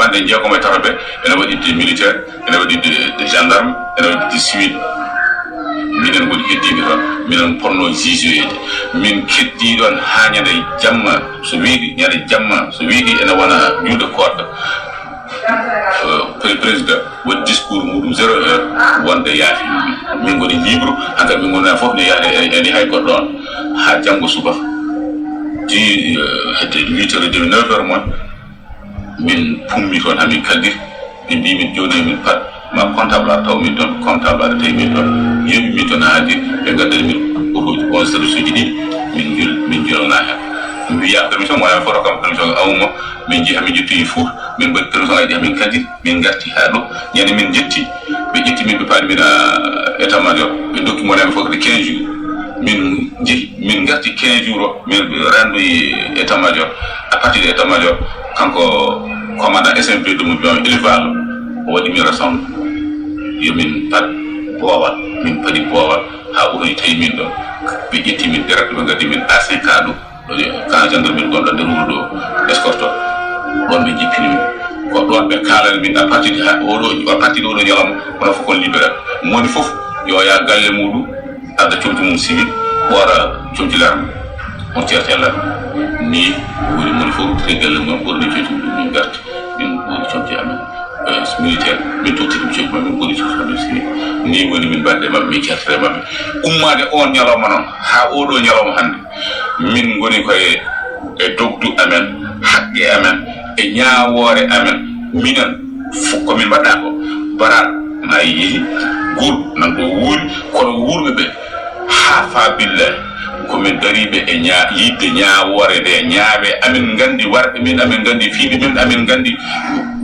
hande jeego e tarobe ene waɗi des militaires ene waɗi des gendarmes ene waɗi des civils minen goni heddiɓe toon minen ponno jugeoyede min keddi ɗon ha ñande jamma so wiiɗi ñande jamma so wiiɗi ene wona juude koɗɗo président waɗi discours muɗum 0 heure wonde yaafi min goni libre hankkadi min gonaa fof ne yaade ene hay goɗɗo on ha janggo suba di hedde 8 heures de 9 heures moon min pummi toon hamin kaldir ɓe mbi min joni min pat ma comptable a taw min toon comptable aɗa tawi min toon yeɓi min toon haadi ɓe gaddani min otoji 11 service uji ɗi min julana hen mi wiya permission wona foto kam permission awmo min jeeha min jettoyi fof min mbaɗi permission aji hamin kadi min garti ha ɗo ñande min jetti ɓe ƴetti min ɓe paadi min état major ɓe dokki monami fof kadi 15 jours min jeehi min garti 15 jours o min rendoyi état major à partir de état major kanko commandant SMP de mo biwami élevage o waɗi min rassemble yomin pat boowal min paadi boowal ha otoji tawi min ɗon ɓe ƴetti min direct ɓe gaddi min A5 ɗo kan gendarmerie gonɗo nder wuro ɗo escorte ɗon ɓe jippini min ko ɗon ɓe kalani min à partir de oɗo ñalawma kono fof kon libéral moni fof yo ya galle muɗum adda comci mum civil ɓoora comci larme on ceertella ni woni moni fof te galle mum ɓorni comci mum min garti min ɓoori comci amen militaire min tottiti comci mum min ɓoori comci amen civil ni woni min mbaɗde mabɓe min ceertere mabɓe ummade on ñalawma noon ha oɗo ñalawma hannde min goni koye e dogdu amen haqqe amen e ñawoore amen minen komin mbaɗɗa ko baral ma yeehi gur nan ɗo wuuri kono wuurɓe ɓe ha fa billahi komin dariɓe e yidde ñawoore nde ñaawe amin gandi warɓe min amin gandi fiiɓe min amin gandi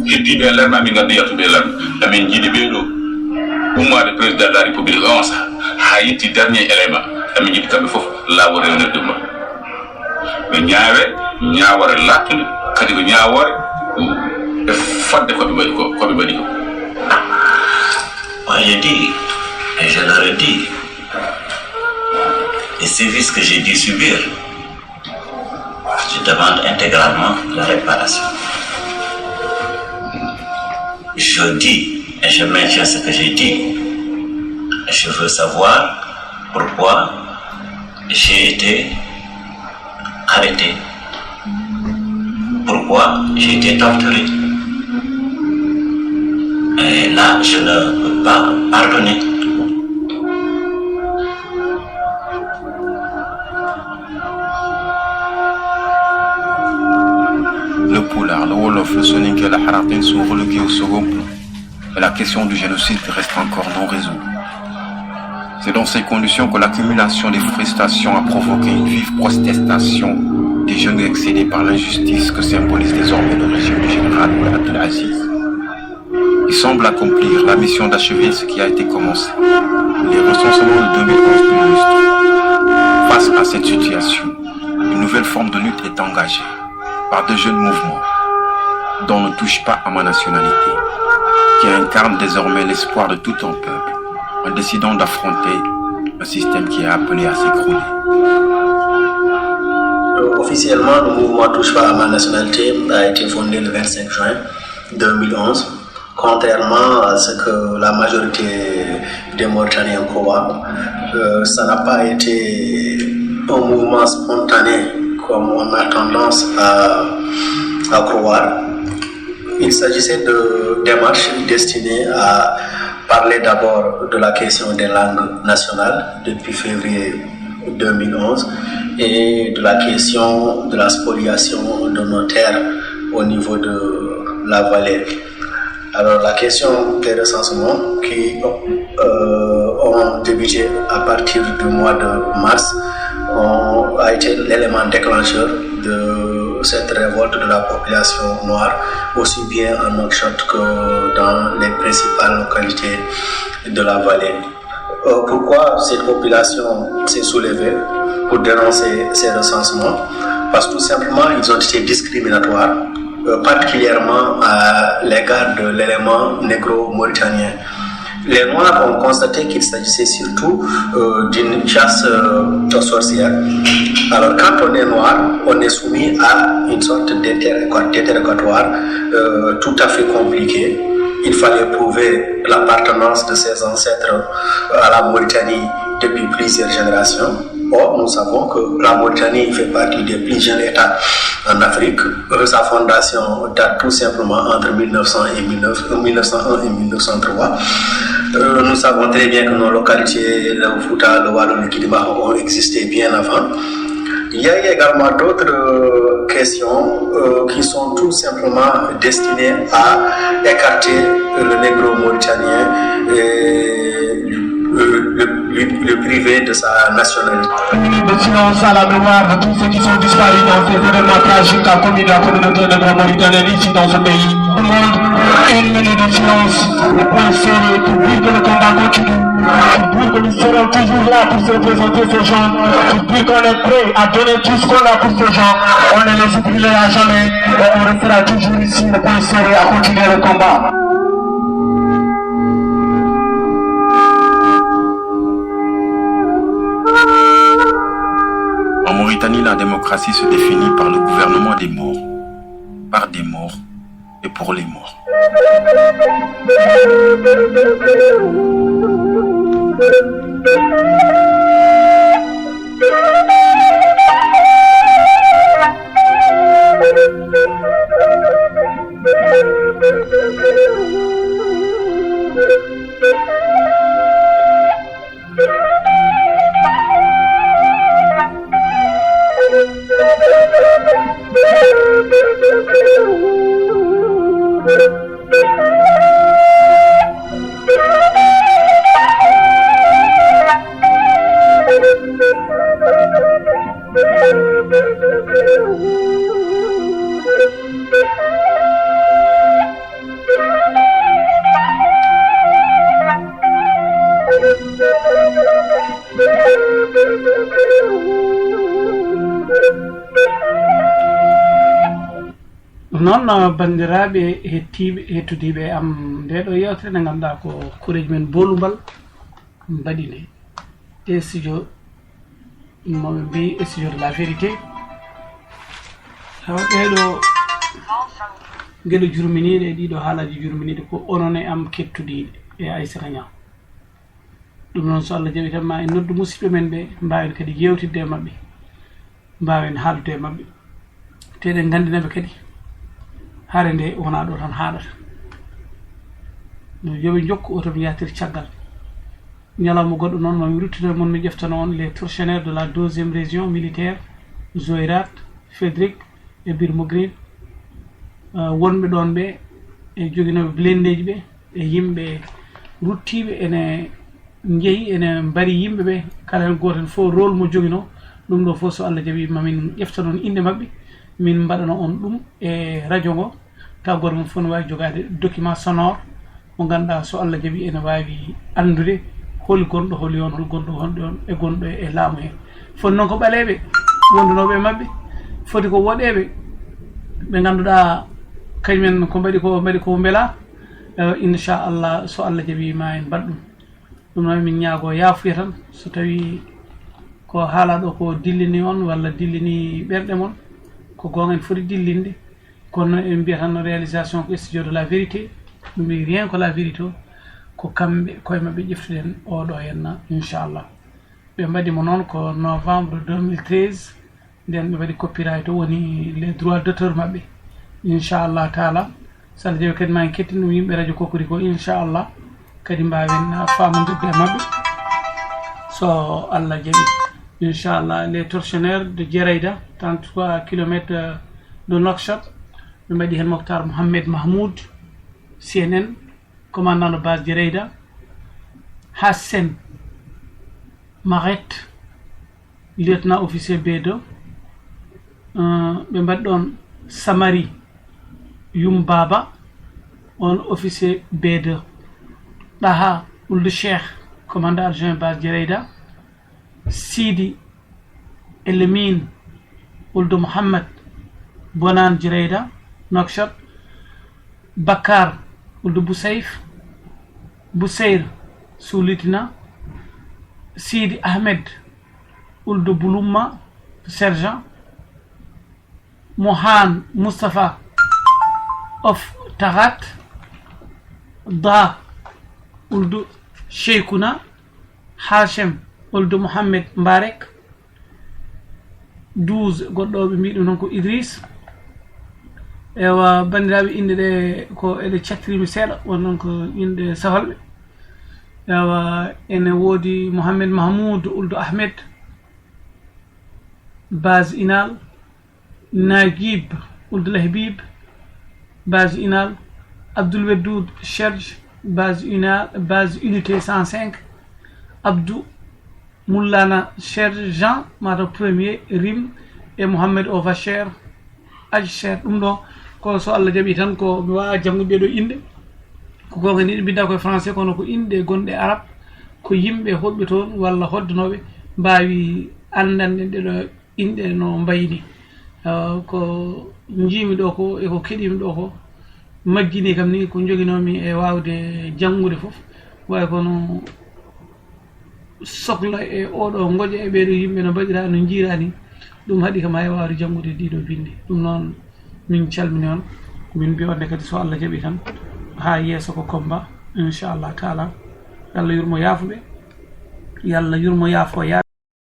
heddiɓe e lerme amin gandi yaltuɓe e lerme amin jiiɗi ɓeeɗo ummade président de la république on saha ha yetti dernier élément amin jiiɗi kamɓe foof lawol rewnede ɗum ɓe ñaawe ñawore lattude kadi ko ñawore e fodde koɓe mbaɗi ko moi j'ai dit et je le redis les services que j'ai dû subir je demande intégralement la réparation je dis et je maintiens ce que j'ai dit et je veux savoir pourquoi j'ai été arrêté. Pourquoi j'ai été torturé? Et là, je ne peux pas pardonner. Le Pulaar, le Wolof, le Soninké, la Haratin sont relégués au second plan. Et la question du génocide reste encore non résolue. C'est dans ces conditions que l'accumulation des frustrations a provoqué une vive protestation des jeunes excédés par l'injustice que symbolise désormais le régime du général Abdelaziz. Il semble accomplir la mission d'achever ce qui a été commencé. Les recensements de 2011 l'illustrent. Face à cette situation, une nouvelle forme de lutte est engagée par de jeunes mouvements dont ne touche pas à ma nationalité, qui incarnent désormais l'espoir de tout un peuple en décidant d'affronter un système qui est appelé à s'écrouler. Officiellement, le mouvement Touche pas à ma nationalité a été fondé le 25 juin 2011, contrairement à ce que la majorité des Mauritaniens croient. Ça n'a pas été un mouvement spontané comme on a tendance à croire. Il s'agissait de démarches destinées à parler d'abord de la question des langues nationales depuis février 2011 et de la question de la spoliation de nos terres au niveau de la vallée. Alors la question des recensements qui ont débuté à partir du mois de mars a été l'élément déclencheur de cette révolte de la population noire, aussi bien en Nouakchott que dans les principales localités de la vallée. Pourquoi cette population s'est soulevée pour dénoncer ces recensements? Parce que tout simplement, ils ont été discriminatoires, particulièrement à l'égard de l'élément négro-mauritanien. Les Noirs ont constaté qu'il s'agissait surtout d'une chasse aux sorcières. Alors, quand on est noir, on est soumis à une sorte d'interrogatoire tout à fait compliqué. Il fallait prouver l'appartenance de ses ancêtres à la Mauritanie depuis plusieurs générations. Or, nous savons que la Mauritanie fait partie des plus jeunes États en Afrique. Sa fondation date tout simplement entre 1901 et 1903. Nous savons très bien que nos localités, le Fouta, le Wallon, le Kidima ont existé bien avant. Il y a également d'autres questions qui sont tout simplement destinées à écarter le négro-mauritanien et le privé de sa nationalité. Le silence à la mémoire de tous ceux qui sont disparus dans ces événements tragiques qu'a commis la communauté négro-mauritanienne ici dans ce pays. Tout le monde, une minute de silence, le point serré pour dire que le combat continue. Pour dire que nous serons toujours là pour se représenter ces gens. Pour dire qu'on est prêt à donner tout ce qu'on a pour ces gens. On ne les oublie à jamais et on restera toujours ici, le point serré, à continuer le combat. En Mauritanie, la démocratie se définit par le gouvernement des morts, par des morts et pour les morts. noon bandiraɓe hettudiɓe am nde ɗo yewtere nde ganduɗa ko kureji men bolumbal mbaɗine e studio moɓe mbi studio de la vérité ɗeɗo gueɗe jurminiɗe e ɗiɗo haalaji jurminiɗe ko onon e am kettudiɗe e Aissata Niang ɗum noon so Allah jaaɓi tan ma en noddu musidɓe men ɓe mbawen kadi yewtidde e mabɓe mbawen haaldude e mabɓe teɗen gandinaɓe kadi haare nde wona ɗo tan haaɗata yoɓe jokku oto mi yatir caggal ñalawma goɗɗo noon mami ruttino mon mi ƴeftano on les tortionnaires de la 2e région militaire Zoyrat Fédric e Bir Mogrine wonɓe ɗon ɓe e joguinoɓe blendeji ɓe e yimɓe ruttiɓe ene jeehi ene mbari yimɓe ɓe kala hen goto hen fof rôle mo joguino ɗum ɗo fof so Allah jaaɓi mamin ƴefta noon inde mabɓe min mbaɗano on ɗum e radio ngo taw goto mon fof ne wawi jogade document sonore mo ganduɗa so Allah jaaɓi ene wawi andude hol gonɗo hol yon hol gonɗo honɗo on e gonɗo e laamu hen foti noon ko ɓaleɓe wondunoɓe mabɓe foti ko woɗeɓe ɓe ganduɗa kañumen ko mbaɗi ko beela inchallah so Allah jaaɓi ma en mbaɗ ɗum noon min ñaago yaafuya tan so tawi ko haala ɗo ko dillini on walla dillini ɓerɗe mon ko gonga en foti dillinde kono en mbiya tan réalisation ko studio de la vérité ɗum wi rien que la vérité ko kamɓe koye mabɓe ƴeftuɗen oɗo henna inchallah ɓe mbaɗimo noon ko novembre 2013 nden ɓe mbaɗi copyright o woni les droits d'auteur mabɓe inchallah taala so Allah jaaɓi kadi ma en kettin ɗum yimɓe radio Kokori ko inchallah kadi mbawen famodirde e mabɓe so Allah jaaɓi inchallah les tortionnaires de Djerayda 33 km de Nouakchott ɓe mbaɗi hen Mokhtar Mohamed Mahmoud CNN commandant de base Djerayda Hassen Maret lieutenant officier B2 ɓe mbaɗi ɗon Samari Yum Baba on officier B2 Daha Ould Cheikh commandant adjoint base Djerayda Sidi Elimine Ould Mohamed Bonan Djerayda Nouakchott Bakar Ould Boussayf Boussair Soulitina, Sidi Ahmed Ould Boulouma, sergent, Mohan Mustafa of Tarat, Da Ould Sheikhouna, Hachem Ould Mohamed Mbarek, 12 goɗɗoɓe mbiɗo noon ko Idriss. Ewa bandiraɓe inde ɗe ko eɗe cattirimi seeɗa won noon ko inde safalɓe. Ewa ene woodi Mohamed Mahmoud Ould Ahmed, Base Inal, Naguib Ould Lahbib, Base Inal, Abdoul Weddoud Cherj, Base Inal, Base Unité 105, Abdou Moulana Sergent mata premier Rim et Mohamed Ovacher Ajcher. Ɗum ɗo ko so Allah jaɓi tan ko mi wawa jangude ɗo inde ko gonga ni binda koye français kono ko inde gonɗe arab ko yimɓe holɓe toon walla hoddanoɓe mbawi andande ɗeɗo inde no mbayni. Ko jiimi ɗo ko eko keɗimi ɗo ko majjini kam ni ko joguinomi e wawde jangude foof way kono sohla e oɗo goƴa e ɓeɗo yimɓe no mbaɗira no jiirani ɗum haɗi kam hay wawde jangude ɗiɗo binde. ɗum noon min calmini on min mbi onde kadi so Allah jaɓi tan ha yeeso ko combat inchallah taala. Yallah yurmo yaafuɓe, yallah yurmo yaafo yaaɓe.